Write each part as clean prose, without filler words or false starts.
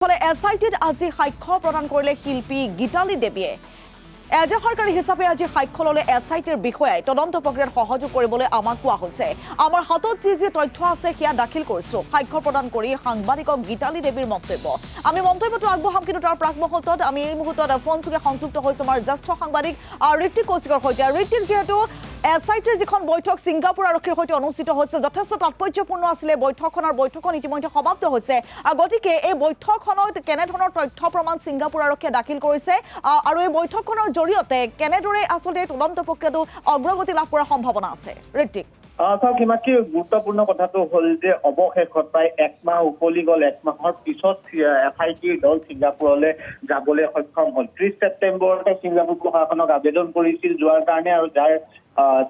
ফলে এছআইটিত আজি সাক্ষ্য প্ৰদান কৰিলে শিল্পী গীতালী দেৱীয়ে এজাহাৰকাৰী হিচাপে আজি সাক্ষ্য ল'লে এছআইটিৰ বিষয়াই তদন্ত প্ৰক্ৰিয়াত সহযোগ কৰিবলৈ আমাক কোৱা হৈছে আমাৰ হাতত যি তথ্য আছে সেয়া দাখিল কৰিছো সাক্ষ্য প্ৰদান কৰি সাংবাদিকক গীতালী দেৱীৰ মন্তব্য আমি মন্তব্যটো আগবঢ়াম কিন্তু তাৰ প্ৰাক মুহূৰ্তত আমি এই মুহূৰ্তত ফোনযোগে সংযুক্ত হৈছো আমাৰ জ্যেষ্ঠ সাংবাদিক ঋত্বিক কৌশিকৰ সৈতে ঋত্বিক যিহেতু এছআইটিৰ যিখন বৈঠক ছিংগাপুৰ আৰক্ষীৰ সৈতে অনুষ্ঠিত হৈছে যথেষ্ট তাৎপৰ্যপূৰ্ণ আছিলে বৈঠকখন ইতিমধ্যে সমাপ্ত হৈছে গতিকে এই বৈঠকখনত কেনেধৰণৰ তথ্য প্ৰমাণ ছিংগাপুৰ আৰক্ষীয়ে দাখিল কৰিছে আৰু এই বৈঠকখনৰ জৰিয়তে কেনেদৰে আচলতে তদন্ত প্ৰক্ৰিয়াটো অগ্ৰগতি লাভ কৰাৰ সম্ভাৱনা আছে ঋত্বিক কিমানকি গুৰুত্বপূৰ্ণ কথাটো হ'ল যে অৱশেষত প্ৰায় এক মাহ উকলি গ'ল এক মাহৰ পিছত এছআইটিৰ দল ছিংগাপুৰলৈ যাবলৈ সক্ষম হ'ল 30 ছেপ্টেম্বৰতে ছিংগাপুৰ প্ৰশাসনক আবেদন কৰিছিল যোৱাৰ কাৰণে আৰু যাৰ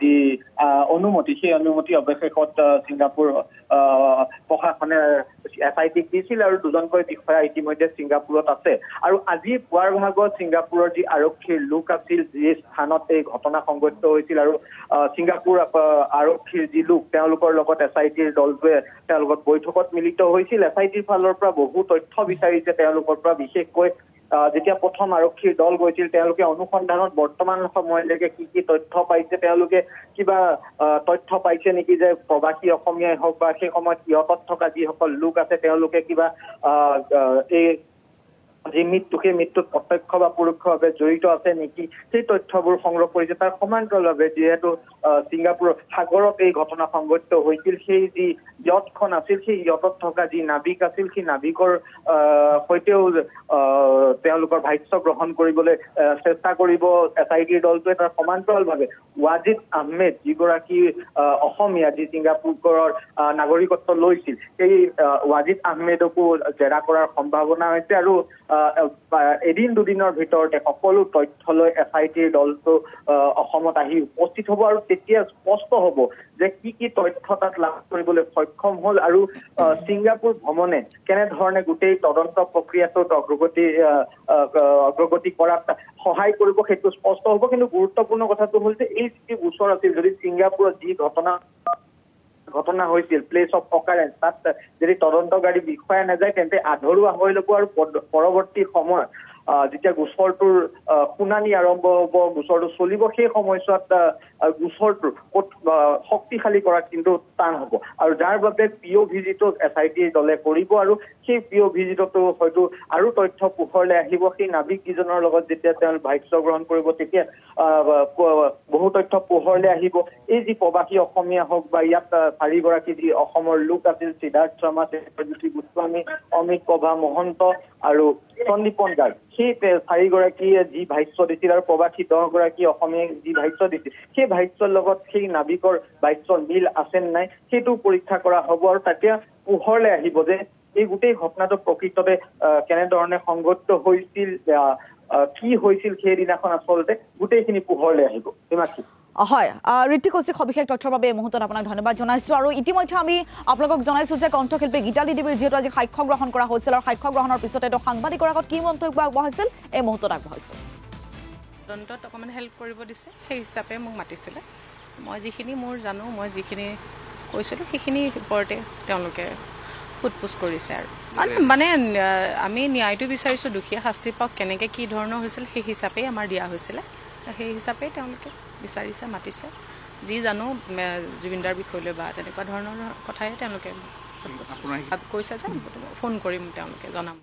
যি অনুমতি সেই অনুমতি অৱশেষত ছিংগাপুৰ প্ৰশাসনে এছআইটিক দিছিল আৰু দুজনকৈ বিষয়া ইতিমধ্যে ছিংগাপুৰত আছে আৰু আজি পুৱাৰ ভাগত ছিংগাপুৰৰ যি আৰক্ষীৰ লোক আছিল যি স্থানত এই ঘটনা সংঘটিত হৈছিল আৰু ছিংগাপুৰ আৰক্ষীৰ যি লোক তেওঁলোকৰ লগত এছআইটিৰ দলটোৱে তেওঁলোকৰ বৈঠকত মিলিত হৈছিল এছআইটিৰ ফালৰ পৰা বহু তথ্য বিচাৰিছে তেওঁলোকৰ পৰা বিশেষকৈ যেতিয়া প্ৰথম আৰক্ষীৰ দল গৈছিল তেওঁলোকে অনুসন্ধানত বৰ্তমান সময়লৈকে কি তথ্য পাইছে তেওঁলোকে কিবা তথ্য পাইছে নেকি যে প্ৰবাসী অসমীয়াই হওক বা সেই সময়ত সিহঁতত থকা যিসকল লোক আছে তেওঁলোকে কিবা এই যি মৃত্যু সেই মৃত্যুত প্ৰত্যক্ষ বা পৰোক্ষভাৱে জড়িত আছে নেকি সেই তথ্যবোৰ সংগ্ৰহ কৰিছে তাৰ সমান্তৰালভাৱে যিহেতু ছিংগাপুৰ সাগৰত এই ঘটনা সংঘটিত হৈছিল সেই যি ইয়টখন আছিল সেই ইয়টত থকা যি নাবিক আছিল সেই নাবিকৰ সৈতেও তেওঁলোকৰ ভাষ্য গ্ৰহণ কৰিবলৈ চেষ্টা কৰিব এছআইটিৰ দলটোৱে তাৰ সমান্তৰালভাৱে ৱাজিদ আহমেদ যিগৰাকী অসমীয়া যি ছিংগাপুৰৰ নাগৰিকত্ব লৈছিল সেই ৱাজিদ আহমেদকো জেৰা কৰাৰ সম্ভাৱনা হৈছে আৰু এদিন দুদিনৰ ভিতৰতে সকলো তথ্য লৈ এছআইটিৰ দলটো অসমত আহি উপস্থিত হ'ব আৰু তেতিয়া স্পষ্ট হ'ব যে কি তথ্য তাত লাভ কৰিবলৈ সক্ষম হ'ল আৰু ছিংগাপুৰ ভ্ৰমণে কেনেধৰণে গোটেই তদন্ত প্ৰক্ৰিয়াটোত অগ্ৰগতি কৰাত সহায় কৰিব সেইটো স্পষ্ট হ'ব কিন্তু গুৰুত্বপূৰ্ণ কথাটো হ'ল যে এই যি গোচৰ আছিল যদি ছিংগাপুৰত যি ঘটনা হৈছিল প্লেচ অফ অকাৰেঞ্চ তাত যদি তদন্তকাৰী বিষয়া নাযায় তেন্তে আধৰুৱা হৈ ল'ব আৰু পৰৱৰ্তী সময়ত যেতিয়া গোচৰটোৰ শুনানি আৰম্ভ হ'ব গোচৰটো চলিব সেই সময়ছোৱাত গোচৰটো শক্তিশালী কৰাত কিন্তু টান হ'ব আৰু যাৰ বাবে পিঅ' ভিজিটো এছআইটিৰ দলে কৰিব আৰু সেই পিঅ' ভিজিটতো হয়তো আৰু তথ্য পোহৰলৈ আহিব সেই নাবিককেইজনৰ লগত যেতিয়া তেওঁ ভাষ্য গ্ৰহণ কৰিব তেতিয়া বহু তথ্য পোহৰলৈ আহিব এই যি প্ৰবাসী অসমীয়া হওক বা ইয়াত চাৰিগৰাকী যি অসমৰ লোক আছিল সিদ্ধাৰ্থ শৰ্মা জ্যোতি গোস্বামী অমিত প্ৰভা মহন্ত আৰু সন্দীপন গাৰ্গ সেই চাৰিগৰাকীয়ে যি ভাষ্য দিছিল আৰু প্ৰবাসী 10গৰাকী অসমীয়াই যি ভাষ্য দিছিল সেই ভাষ্যৰ লগত সেই নাবিকৰ ভাষ্যৰ মিল আছে নাই সেইটো পৰীক্ষা কৰা হ'ব আৰু তেতিয়া পোহৰলৈ আহিব যে এই গোটেই ঘটনাটো প্ৰকৃততে কেনেধৰণে সংঘটিত হৈছিল কি হৈছিল সেইদিনাখন আচলতে গোটেইখিনি পোহৰলৈ আহিব ইমানখিনি হয় ঋত্বিক কৌশিক সবিশেষ তথ্যৰ বাবে এই মুহূৰ্তত আপোনাক ধন্যবাদ জনাইছোঁ আৰু ইতিমধ্যে আমি আপোনালোকক জনাইছোঁ যে কণ্ঠশিল্পী গীতালী দেৱীৰ যিহেতু আজি সাক্ষ্য গ্ৰহণ কৰা হৈছিল আৰু সাক্ষ্য গ্ৰহণৰ পিছতে তেওঁ সাংবাদিকৰ আগত কি মন্তব্য আগবঢ়াইছিল এই মুহূৰ্তত আগবঢ়াইছোঁ তদন্তত অকণমান হেল্প কৰিব দিছে সেই হিচাপে মোক মাতিছিলে মই যিখিনি মোৰ জানো মই যিখিনি কৈছিলোঁ সেইখিনি ওপৰতে তেওঁলোকে সোধ-পোছ কৰিছে আৰু মানে আমি ন্যায়টো বিচাৰিছোঁ দুখীয়া শাস্তি পাওক কেনেকৈ কি ধৰণৰ হৈছিল সেই হিচাপেই আমাৰ দিয়া হৈছিলে সেই হিচাপেই তেওঁলোকে বিচাৰিছে মাতিছে যি জানো জুবিনদাৰ বিষয়লৈ বা তেনেকুৱা ধৰণৰ কথাই তেওঁলোকে কৈছে যে ফোন কৰিম তেওঁলোকে জনাম